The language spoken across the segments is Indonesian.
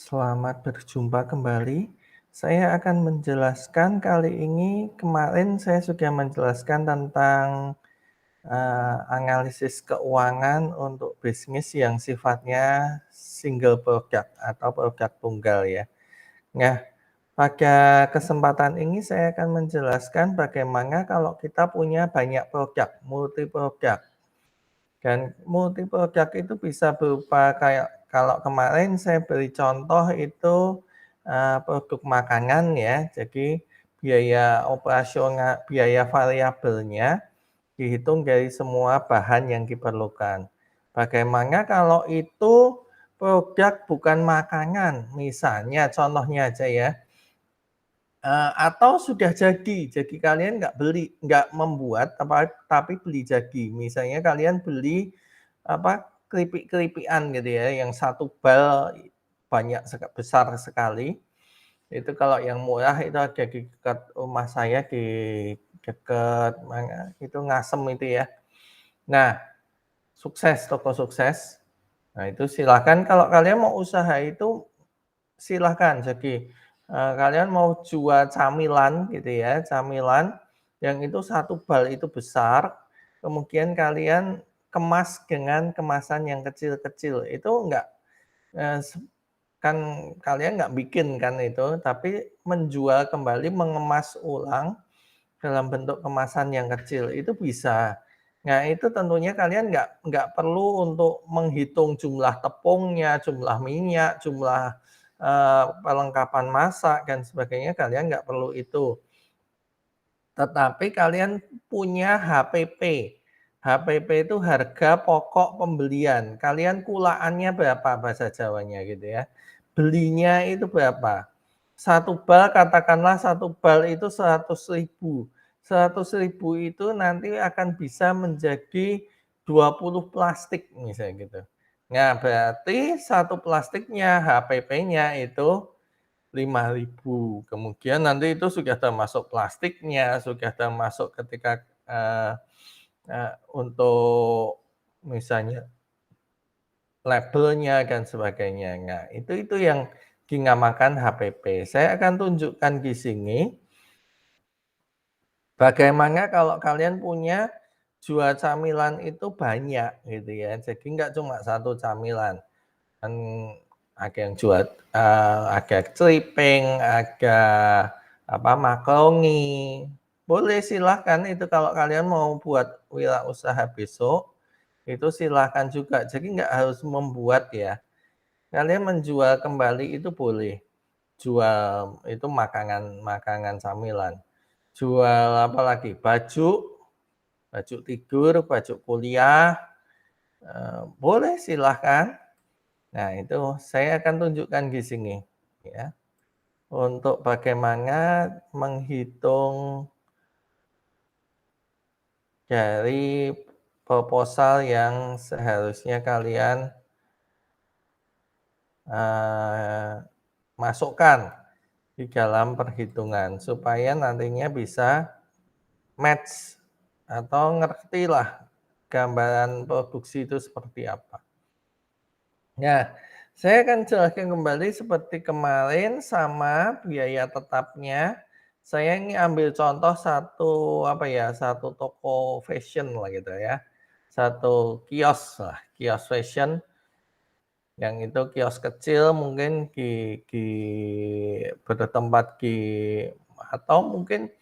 Selamat berjumpa kembali. Saya akan menjelaskan kali ini, kemarin saya sudah menjelaskan tentang analisis keuangan untuk bisnis yang sifatnya single product atau produk tunggal ya. Nah, pada kesempatan ini saya akan menjelaskan bagaimana kalau kita punya banyak produk, multi produk. Dan multi produk itu bisa berupa kayak kalau kemarin saya beri contoh itu, produk makanan ya. Jadi biaya operasional, biaya variabelnya dihitung dari semua bahan yang diperlukan. Bagaimana kalau itu produk bukan makanan, misalnya contohnya aja ya, atau sudah jadi kalian nggak membuat tapi beli jadi. Misalnya kalian beli, keripik-keripikan gitu ya, yang satu bal besar sekali, itu kalau yang murah itu ada di dekat rumah saya, di dekat mana, itu Ngasem itu ya. Nah, sukses, toko sukses. Nah, itu silakan kalau kalian mau usaha itu silahkan. Jadi, kalian mau jual camilan gitu ya, camilan yang itu satu bal itu besar, kemudian kalian kemas dengan kemasan yang kecil-kecil. Itu enggak, eee, se kan kalian nggak bikin kan itu, tapi menjual kembali, mengemas ulang dalam bentuk kemasan yang kecil, itu bisa. Nah, itu tentunya kalian nggak perlu untuk menghitung jumlah tepungnya, jumlah minyak, jumlah, perlengkapan masak dan sebagainya, kalian nggak perlu itu. Tetapi kalian punya HPP. HPP itu harga pokok pembelian. Kalian kulaannya berapa bahasa Jawanya gitu ya. Belinya itu berapa. Satu bal, katakanlah satu bal itu 100.000. 100.000 itu nanti akan bisa menjadi 20 plastik misalnya gitu. Nah, berarti satu plastiknya HPP-nya itu 5.000. Kemudian nanti itu sudah termasuk plastiknya, sudah termasuk ketika, untuk misalnya labelnya dan sebagainya. Nah, itu yang dinamakan HPP. Saya akan tunjukkan di sini bagaimana kalau kalian punya jual camilan itu banyak gitu ya. Jadi nggak cuma satu camilan. Kan ada yang jual, ada ceriping, ada makaroni. Boleh silahkan itu kalau kalian mau buat wirausaha besok, itu silahkan juga. Jadi nggak harus membuat ya. Kalian menjual kembali itu boleh. Jual itu makanan camilan. Jual apa lagi, baju tidur, baju kuliah, boleh silahkan. Nah, itu saya akan tunjukkan di sini, ya, untuk bagaimana menghitung dari proposal yang seharusnya kalian, masukkan di dalam perhitungan, supaya nantinya bisa match atau ngertilah gambaran produksi itu seperti apa. Nah, saya akan jelaskan kembali seperti kemarin sama biaya tetapnya. Saya ini ambil contoh satu toko fashion lah gitu ya. Satu kios lah, kios fashion yang itu kios kecil mungkin bertempat di, atau mungkin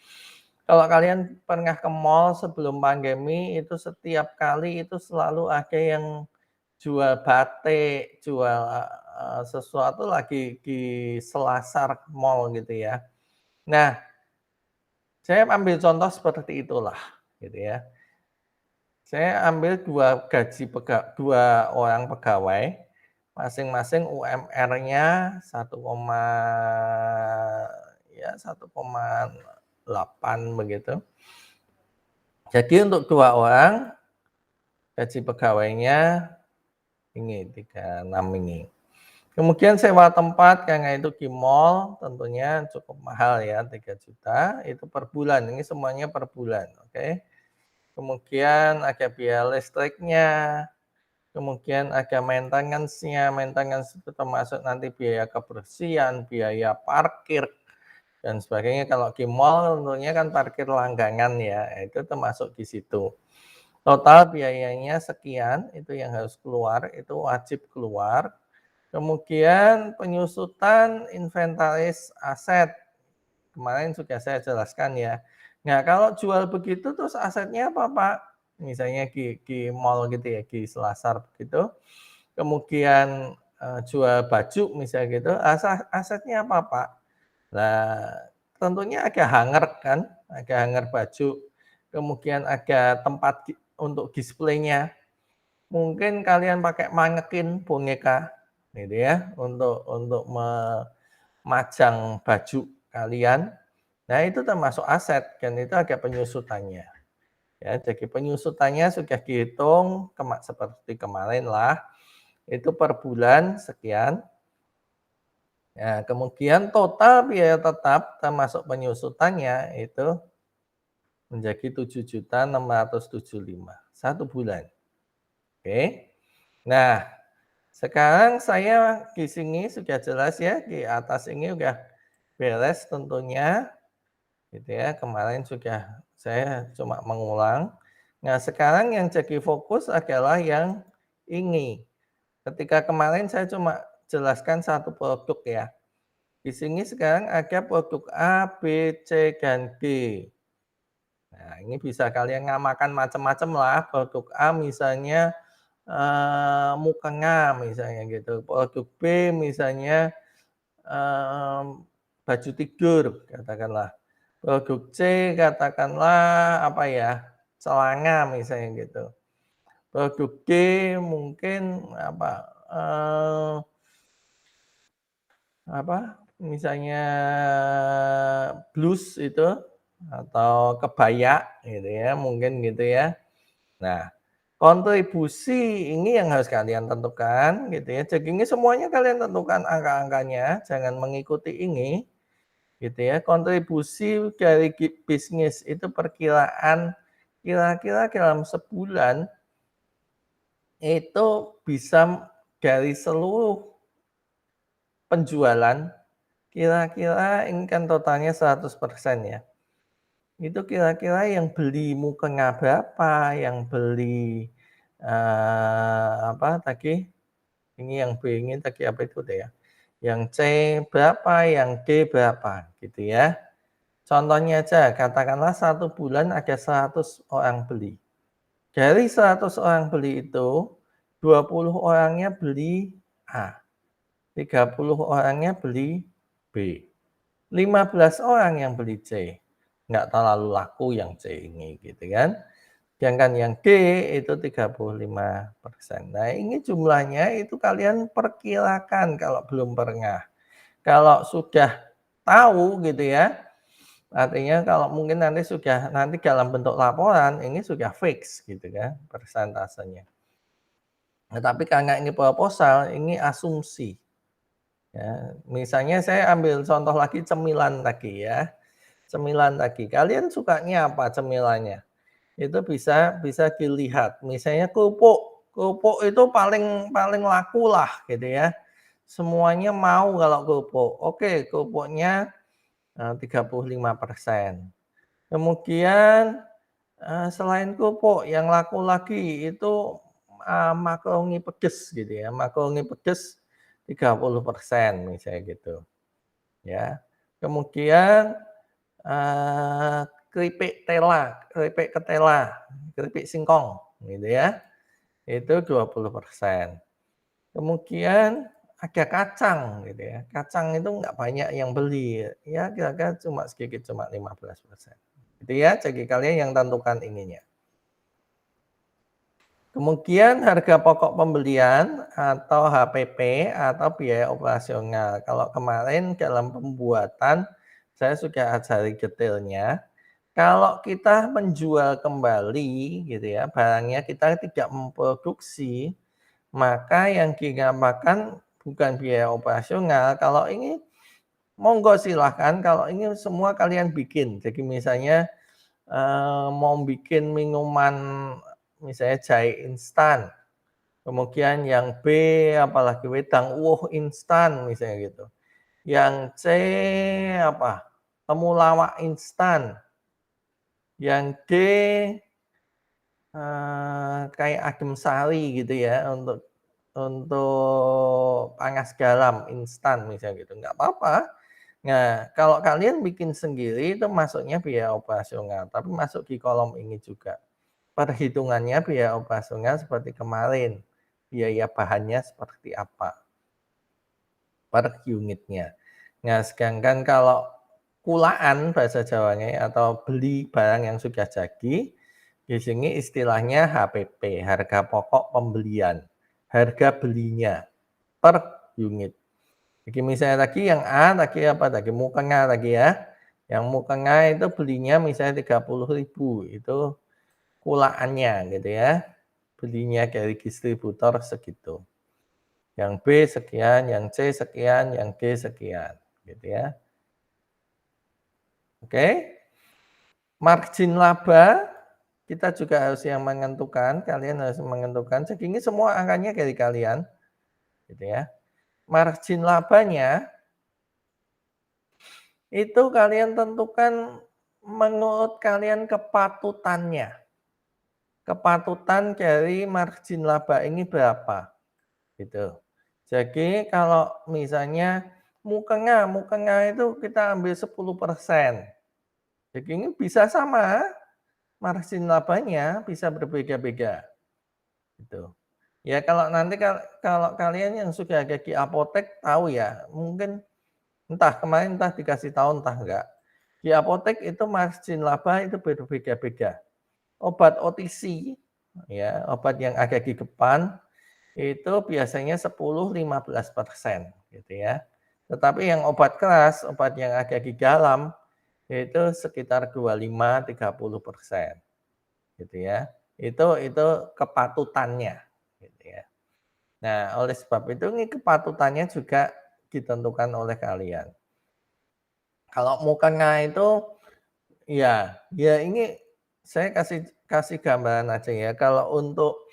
kalau kalian pernah ke mall sebelum pandemi itu setiap kali itu selalu ada yang jual batik, jual, sesuatu lagi di selasar mall gitu ya. Nah, saya ambil contoh seperti itulah, gitu ya. Saya ambil 2 orang pegawai, masing-masing UMR-nya 1,8 begitu. Jadi untuk 2 orang, gaji pegawainya ini 36 ini. Kemudian sewa tempat karena itu di mall tentunya cukup mahal ya, 3 juta itu per bulan, ini semuanya per bulan, oke. Kemudian ada biaya listriknya, kemudian ada maintenance-nya, maintenance itu termasuk nanti biaya kebersihan, biaya parkir, dan sebagainya. Kalau di mall tentunya kan parkir langganan ya, itu termasuk di situ. Total biayanya sekian, itu yang harus keluar, itu wajib keluar. Kemudian penyusutan inventaris aset, kemarin sudah saya jelaskan ya. Nah, kalau jual begitu terus asetnya apa, Pak? Misalnya di mall gitu ya, di Selasar begitu, kemudian, jual baju misalnya gitu, asetnya apa, Pak? Nah, tentunya ada hanger kan, ada hanger baju, kemudian ada tempat untuk displaynya. Mungkin kalian pakai mannequin boneka gitu ya, untuk memajang baju kalian. Nah, itu termasuk aset dan itu ada penyusutannya. Ya, jadi penyusutannya sudah dihitung seperti kemarin lah, itu per bulan sekian. Ya, kemudian total biaya tetap termasuk penyusutannya itu menjadi 7.675 satu bulan. Oke. Nah, sekarang saya di sini sudah jelas ya, di atas ini udah beres tentunya, gitu ya. Kemarin sudah saya cuma mengulang. Nah, sekarang yang jadi fokus adalah yang ini. Ketika kemarin saya cuma jelaskan satu produk ya. Di sini sekarang ada produk A, B, C, dan D. Nah, ini bisa kalian ngamakan macam-macam lah. Produk A misalnya mukena misalnya gitu. Produk B misalnya baju tidur katakanlah. Produk C katakanlah apa ya, celana misalnya gitu. Produk D mungkin misalnya blus itu atau kebaya gitu ya, mungkin gitu ya. Nah, kontribusi ini yang harus kalian tentukan gitu ya. Jadi ini semuanya kalian tentukan angka-angkanya, jangan mengikuti ini gitu ya. Kontribusi dari bisnis itu perkiraan kira-kira dalam sebulan itu bisa dari seluruh penjualan kira-kira ini kan totalnya 100% ya. Itu kira-kira yang beli mukena berapa, yang beli, apa tadi, ini yang B ini tadi apa itu deh ya, yang C berapa, yang D berapa, gitu ya. Contohnya aja, katakanlah satu bulan ada 100 orang beli. Dari 100 orang beli itu, 20 orangnya beli A, 30 orangnya beli B. 15 orang yang beli C, nggak terlalu laku yang C ini gitu kan. Sedangkan yang D itu 35%. Nah, ini jumlahnya itu kalian perkirakan kalau belum pernah. Kalau sudah tahu gitu ya, artinya kalau mungkin nanti dalam bentuk laporan ini sudah fix gitu kan persentasenya. Nah, tapi karena ini proposal, ini asumsi. Ya, misalnya saya ambil contoh lagi cemilan tadi ya. Cemilan tadi, kalian sukanya apa cemilannya? Itu bisa bisa dilihat, misalnya kerupuk, kerupuk itu paling paling laku lah gitu ya. Semuanya mau kalau kerupuk. Oke, kerupuknya 35%. Kemudian, selain kerupuk yang laku lagi itu, makaroni pedes gitu ya, makaroni pedes 30% misalnya gitu, ya. Kemudian, keripik tela, keripik ketela, keripik singkong gitu ya, itu 20%. Kemudian ada kacang gitu ya, kacang itu nggak banyak yang beli, ya kira-kira cuma sedikit, cuma 15%. Gitu ya, jadi kalian yang tentukan ininya. Kemudian harga pokok pembelian atau HPP atau biaya operasional. Kalau kemarin dalam pembuatan saya sudah ajari detailnya. Kalau kita menjual kembali gitu ya, barangnya kita tidak memproduksi, maka yang dinamakan bukan biaya operasional. Kalau ini monggo silahkan, kalau ini semua kalian bikin. Jadi misalnya mau bikin minuman misalnya jahe instan, Kemudian yang B apalagi wedang uwuh instan misalnya gitu. Yang C apa, temulawak instan. Yang D, kayak adem sari gitu ya untuk pangas garam instan misalnya gitu, nggak apa-apa. Nah, kalau kalian bikin sendiri itu masuknya biaya operasional, tapi masuk di kolom ini juga. Perhitungannya biaya operasional seperti kemarin, biaya bahannya seperti apa per unitnya. Nah, sedangkan kalau kulaan bahasa Jawanya ya, atau beli barang yang sudah jadi, di sini istilahnya HPP, harga pokok pembelian, harga belinya per unit. Jadi misalnya tadi yang A tadi apa tadi, mukena tadi ya, yang mukena itu belinya misalnya 30.000, itu kulaannya gitu ya, belinya dari distributor segitu. Yang B sekian, yang C sekian, yang D sekian, gitu ya. Oke. Margin laba kita juga harus yang menentukan, kalian harus menentukan. Jadi ini semua angkanya dari kalian, gitu ya. Margin labanya itu kalian tentukan menurut kalian kepatutannya. Kepatutan dari margin laba ini berapa, gitu. Jadi kalau misalnya mukena itu kita ambil 10%. Jadi ini bisa sama, margin labanya bisa berbeda-beda, gitu. Ya kalau nanti kalau kalian yang sudah ada di apotek tahu ya, mungkin entah kemarin entah dikasih tahu entah enggak. Di apotek itu margin laba itu berbeda-beda. Obat OTC, ya, obat yang ada di depan itu biasanya 10-15% gitu ya. Tetapi yang obat keras, obat yang ada di dalam itu sekitar 25-30% gitu ya. Itu kepatutannya gitu ya. Nah, oleh sebab itu ini kepatutannya juga ditentukan oleh kalian. Kalau mukena itu ya ini saya kasih kasih gambaran aja ya. Kalau untuk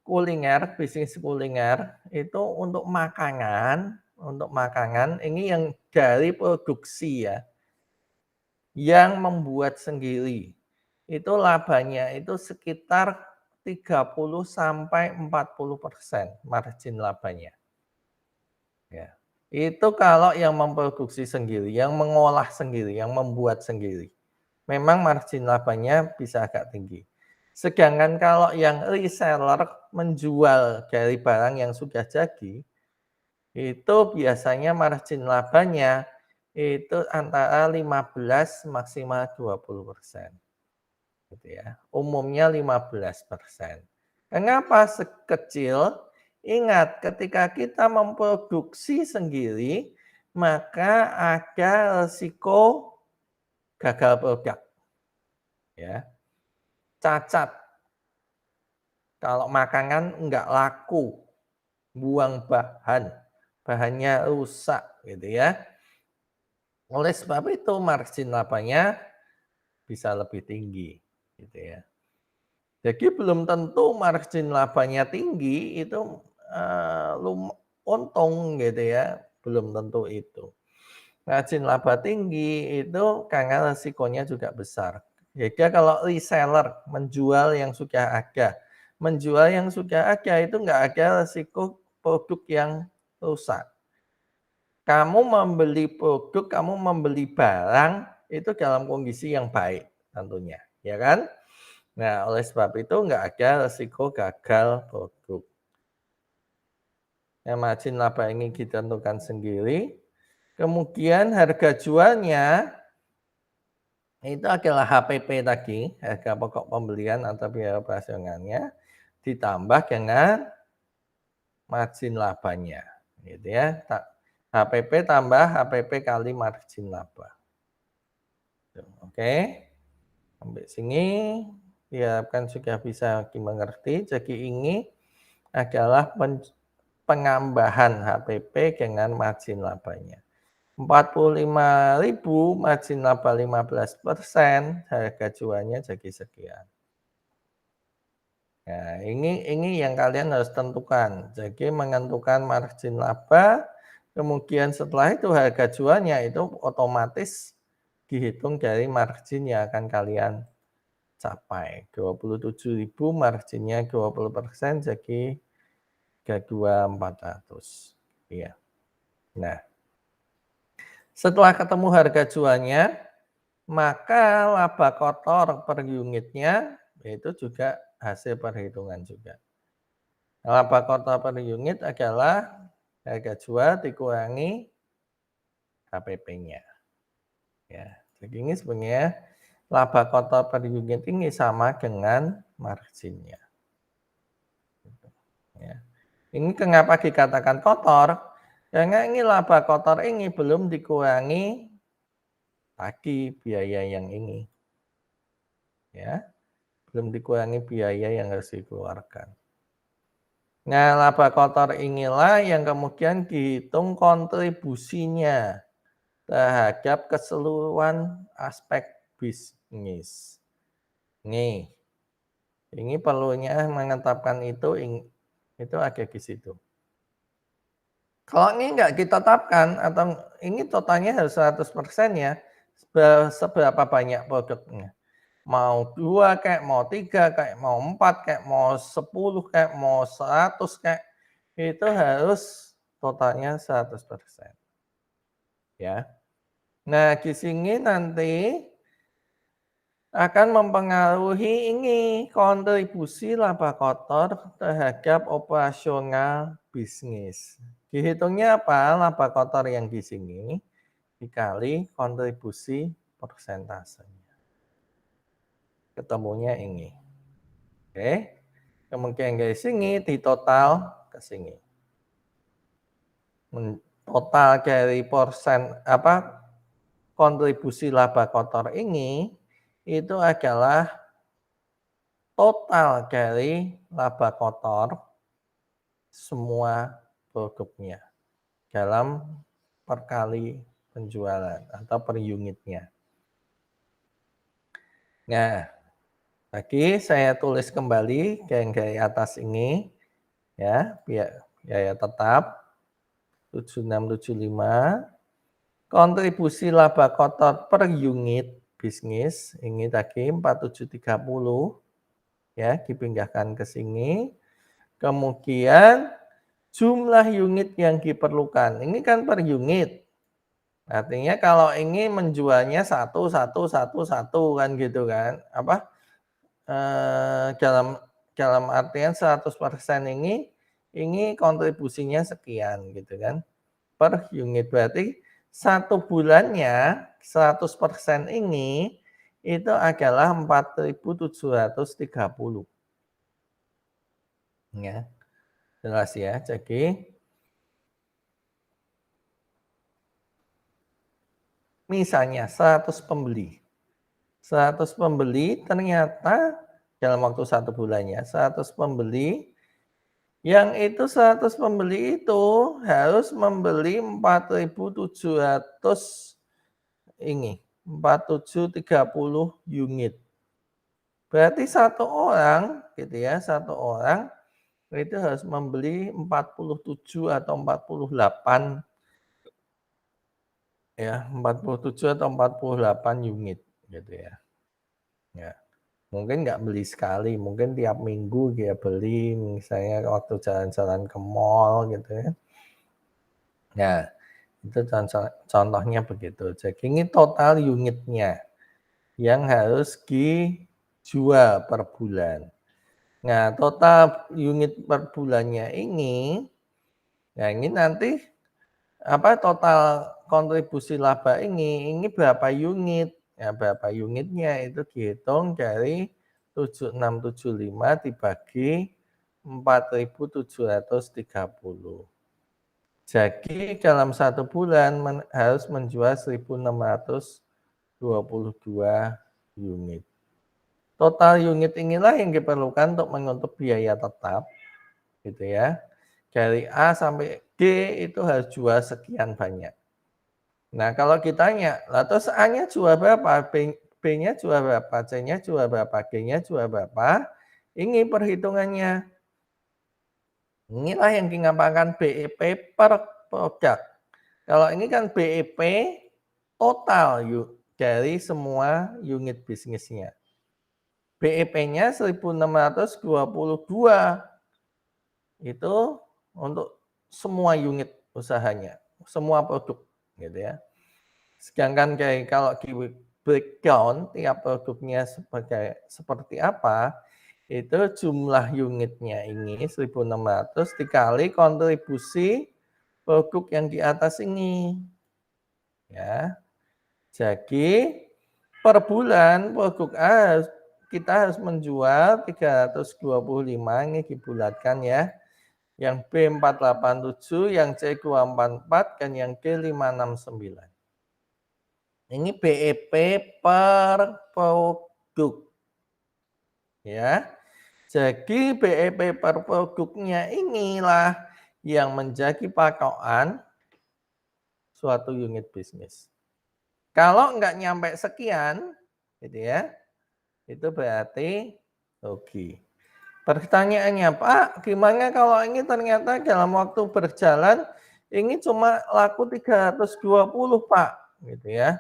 kuliner, bisnis kuliner itu untuk makanan ini yang dari produksi ya, yang membuat sendiri. Itu labanya itu sekitar 30-40% margin labanya. Ya. Itu kalau yang memproduksi sendiri, yang mengolah sendiri, yang membuat sendiri. Memang margin labanya bisa agak tinggi. Sedangkan kalau yang reseller menjual dari barang yang sudah jadi, itu biasanya margin labanya itu antara 15 maksimal 20%. Gitu ya. Umumnya 15%. Kenapa sekecil? Ingat, ketika kita memproduksi sendiri, maka ada resiko gagal produk, ya. Cacat. Kalau makanan enggak laku, buang bahan, bahannya rusak gitu ya. Oleh sebab itu margin labanya bisa lebih tinggi gitu ya. Jadi belum tentu margin labanya tinggi itu, untung gitu ya, belum tentu itu. Margin laba tinggi itu karena resikonya juga besar. Jadi kalau reseller menjual yang sudah ada itu enggak ada resiko produk yang rusak. Kamu membeli produk, kamu membeli barang itu dalam kondisi yang baik tentunya, ya kan? Nah, oleh sebab itu enggak ada resiko gagal produk. Yang margin laba ini ditentukan sendiri. Kemudian harga jualnya itu adalah HPP tadi, harga pokok pembelian atau biaya operasionalnya, ditambah dengan margin labanya, gitu ya. HPP tambah HPP kali margin laba. Oke, sampai sini diharapkan sudah bisa dimengerti. Jadi ini adalah penambahan HPP dengan margin labanya. 45.000 margin laba 15%, harga jualnya jadi sekian. Nah, ini yang kalian harus tentukan. Jadi menentukan margin laba, kemudian setelah itu harga jualnya itu otomatis dihitung dari margin yang akan kalian capai. 27.000 marginnya 20%, jadi 32.400. Iya. Nah, setelah ketemu harga jualnya, maka laba kotor per unitnya itu juga hasil perhitungan juga. Laba kotor per unit adalah harga jual dikurangi HPP-nya. Ya, jadi ini sebenarnya laba kotor per unit ini sama dengan marginnya. Ya. Ini kenapa dikatakan kotor? Karena ini laba kotor ini belum dikurangi lagi biaya yang ini. Ya, belum dikurangi biaya yang harus dikeluarkan. Nah, laba kotor inilah yang kemudian dihitung kontribusinya terhadap keseluruhan aspek bisnis. Nih, ini perlunya menetapkan itu ada di situ. Kalau ini enggak kita tetapkan atau ini totalnya harus 100% ya, seberapa banyak produknya. Mau 2 kayak, mau 3 kayak, mau 4 kayak, mau 10 kayak, mau 100 kayak, itu harus totalnya 100%. Ya. Nah, di sini nanti akan mempengaruhi ini kontribusi laba kotor terhadap operasional bisnis. Dihitungnya apa? Laba kotor yang di sini dikali kontribusi persentasenya. Ketemunya ini. Oke. Kemudian dari sini di total ke sini. Total dari kontribusi laba kotor ini itu adalah total dari laba kotor semua produknya dalam per kali penjualan atau per unitnya. Nah, lagi saya tulis kembali yang atas ini ya, biaya tetap 7675, kontribusi laba kotor per unit bisnis ini tadi 4730 ya, dipindahkan ke sini. Kemudian jumlah unit yang diperlukan. Ini kan per unit. Artinya kalau ini menjualnya satu kan gitu kan. Dalam artian 100% ini kontribusinya sekian gitu kan. Per unit berarti satu bulannya 100% ini itu adalah 4.730. Ya, jelas ya. Jadi misalnya 100 pembeli. 100 pembeli ternyata dalam waktu 1 bulannya, 100 pembeli, yang itu 100 pembeli itu harus membeli 4.700 ini, 4730 unit. Berarti satu orang gitu ya, satu orang itu harus membeli 47 atau 48 ya, 47 atau 48 unit gitu ya. Ya. Mungkin nggak beli sekali, mungkin tiap minggu dia beli, misalnya waktu jalan-jalan ke mall gitu ya. Nah, itu contohnya begitu. Jadi ini total unitnya yang harus dijual per bulan. Nah, total unit per bulannya ini, nah ini nanti total kontribusi laba ini berapa unit? Ya, berapa unitnya itu dihitung dari 7675 dibagi 4.730. Jadi dalam 1 bulan harus menjual 1.622 unit. Total unit inilah yang diperlukan untuk menutup biaya tetap, gitu ya. Dari A sampai G itu harus jual sekian banyak. Nah, kalau ditanya, lah terus A-nya jual berapa, B-nya jual berapa, C-nya jual berapa, G-nya jual berapa, Ini perhitungannya. Inilah yang dinamakan BEP per produk. Kalau ini kan BEP total dari semua unit bisnisnya. BEP-nya 1.622 itu untuk semua unit usahanya, semua produk gitu ya. Sedangkan kayak kalau di breakdown tiap produknya seperti apa, itu jumlah unitnya ini 1.600 dikali kontribusi produk yang di atas ini. Ya. Jadi per bulan produk A kita harus menjual 325, ini dibulatkan ya. Yang B 487, yang C 244, dan yang D 569. Ini BEP per produk. Ya. Jadi BEP per produknya inilah yang menjadi patokan suatu unit bisnis. Kalau nggak nyampe sekian, gitu ya, itu berarti rugi. Pertanyaannya, Pak, gimana kalau ini ternyata dalam waktu berjalan ini cuma laku 320, Pak, gitu ya.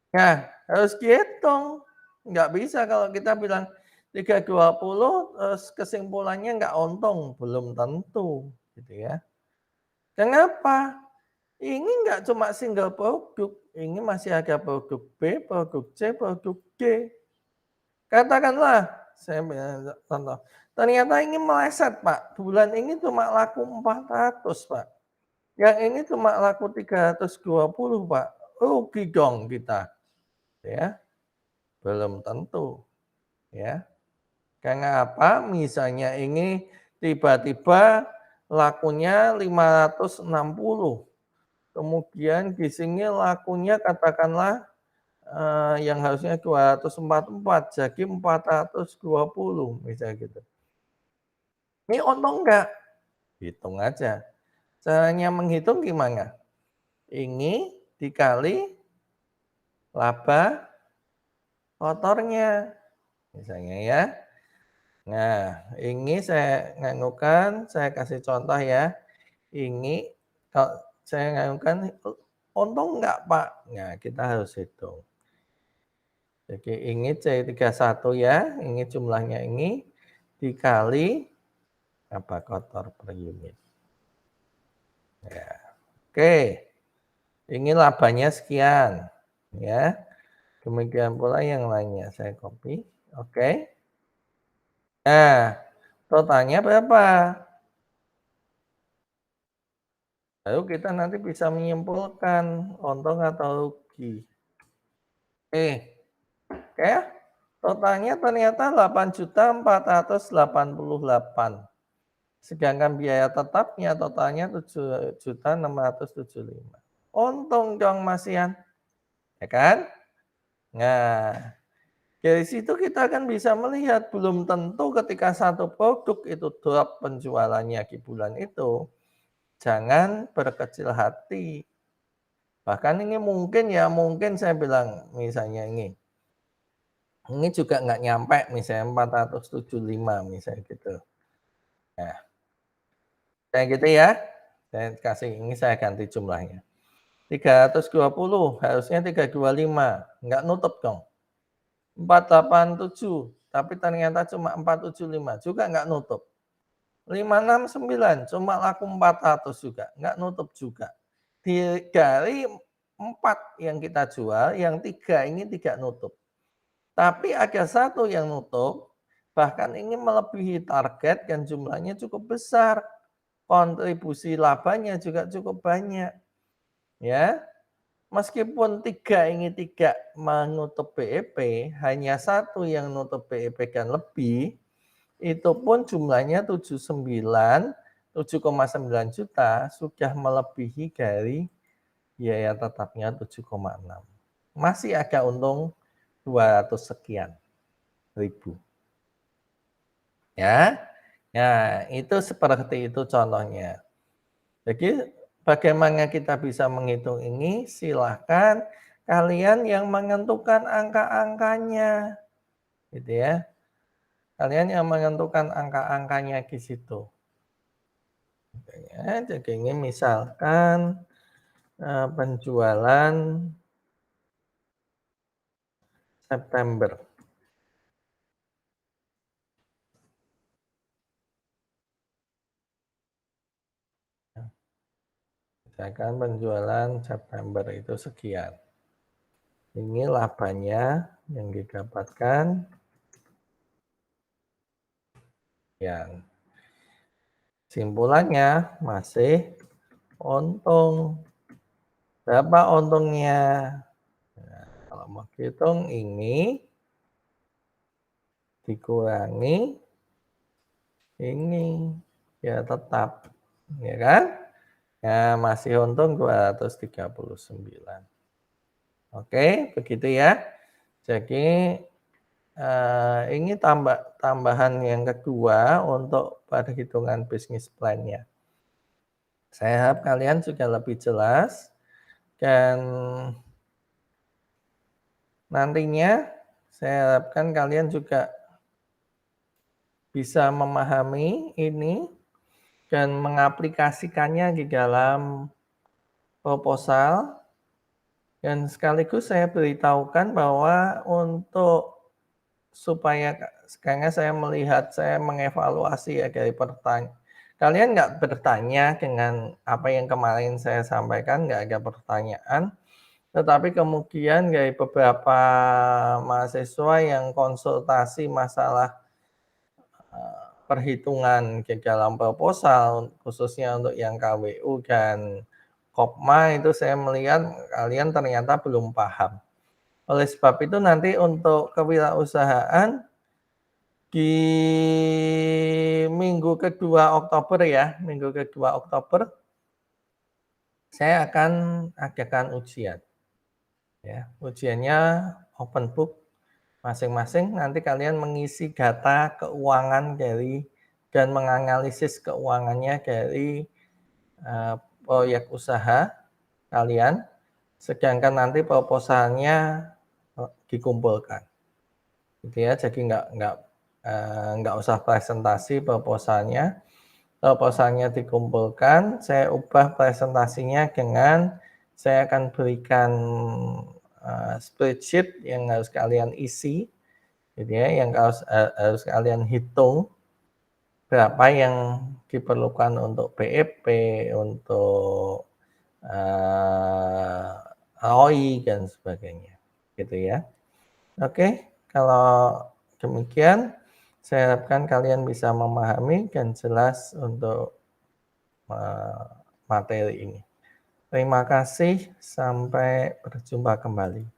Nah, harus dihitung. Nggak bisa kalau kita bilang 320 terus kesimpulannya nggak untung, belum tentu, gitu ya. Kenapa? Ini nggak cuma single produk, ini masih ada produk B, produk C, produk D. Katakanlah, saya contoh, ternyata ini meleset Pak, bulan ini cuma laku 400 Pak. Yang ini cuma laku 320 Pak, rugi dong kita. Ya, belum tentu. Ya, karena apa? Misalnya ini tiba-tiba lakunya 560. Kemudian di sini lakunya katakanlah yang harusnya 244 jadi 420 misalnya gitu. Ini untung enggak? Hitung aja. Caranya menghitung gimana? Ini dikali laba kotornya. Misalnya ya. Nah, ini saya nganukan, saya kasih contoh ya. Ini kalau saya nganukan untung enggak, Pak? Nah, kita harus hitung. Jadi ini C31 ya, ini jumlahnya ini dikali apa kotor per unit. Ya. Oke, ini labanya sekian. Ya, demikian pula yang lainnya saya copy. Oke. Nah, totalnya berapa? Lalu kita nanti bisa menyimpulkan untung atau rugi. Oke, totalnya ternyata 8.488. Sedangkan biaya tetapnya totalnya 7.675. Untung dong Masian, ya kan? Nah, dari situ kita akan bisa melihat belum tentu ketika satu produk itu drop penjualannya di bulan itu, jangan berkecil hati. Bahkan ini mungkin saya bilang misalnya ini juga nggak nyampe misalnya 475 misalnya gitu. Nah, kayak gitu ya. Saya kasih ini saya ganti jumlahnya. 320 harusnya 325, nggak nutup dong. 487, tapi ternyata cuma 475, juga nggak nutup. 569, cuma laku 400 juga, nggak nutup juga. Dari 4 yang kita jual, yang 3 ini tidak nutup. Tapi ada satu yang nutup, bahkan ini melebihi target dan jumlahnya cukup besar. Kontribusi labanya juga cukup banyak. Ya, meskipun 3 ini tidak menutup BEP, hanya satu yang nutup BEP dan lebih, itu pun jumlahnya 7,9 juta sudah melebihi dari biaya tetapnya 7,6. Masih agak untung 200 sekian ribu. Ya, nah itu seperti itu contohnya. Jadi bagaimana kita bisa menghitung ini? Silahkan kalian yang menentukan angka-angkanya, gitu ya. Kalian yang menentukan angka-angkanya di situ. Ya, jadi ini misalkan, penjualan September. Misalkan penjualan September itu sekian. Ini labanya yang didapatkan sekian. Simpulannya masih untung. Berapa untungnya? Nah, kalau mau hitung ini dikurangi ini, ya tetap, ya kan? Ya masih untung 239. Oke, begitu ya. Jadi, ini tambahan yang kedua untuk perhitungan bisnis plan-nya. Saya harap kalian sudah lebih jelas dan nantinya saya harapkan kalian juga bisa memahami ini dan mengaplikasikannya di dalam proposal dan sekaligus saya beritahukan bahwa untuk supaya sekarang saya melihat, saya mengevaluasi ya dari kalian nggak bertanya dengan apa yang kemarin saya sampaikan, nggak ada pertanyaan, tetapi kemudian dari beberapa mahasiswa yang konsultasi masalah, perhitungan di dalam proposal, khususnya untuk yang KWU dan Kopma itu saya melihat kalian ternyata belum paham. Oleh sebab itu nanti untuk kewirausahaan di minggu kedua Oktober ya, minggu kedua Oktober, saya akan adakan ujian, ya. Ujiannya open book, masing-masing nanti kalian mengisi data keuangan dari dan menganalisis keuangannya dari, proyek usaha kalian, sedangkan nanti proposalnya, dikumpulkan, gitu ya. Jadi nggak usah presentasi proposalnya. Proposalnya dikumpulkan, saya ubah presentasinya dengan saya akan berikan, spreadsheet yang harus kalian isi, gitu ya, yang harus kalian hitung berapa yang diperlukan untuk BEP, untuk, ROI dan sebagainya, gitu ya. Oke, kalau demikian saya harapkan kalian bisa memahami dan jelas untuk materi ini. Terima kasih, sampai berjumpa kembali.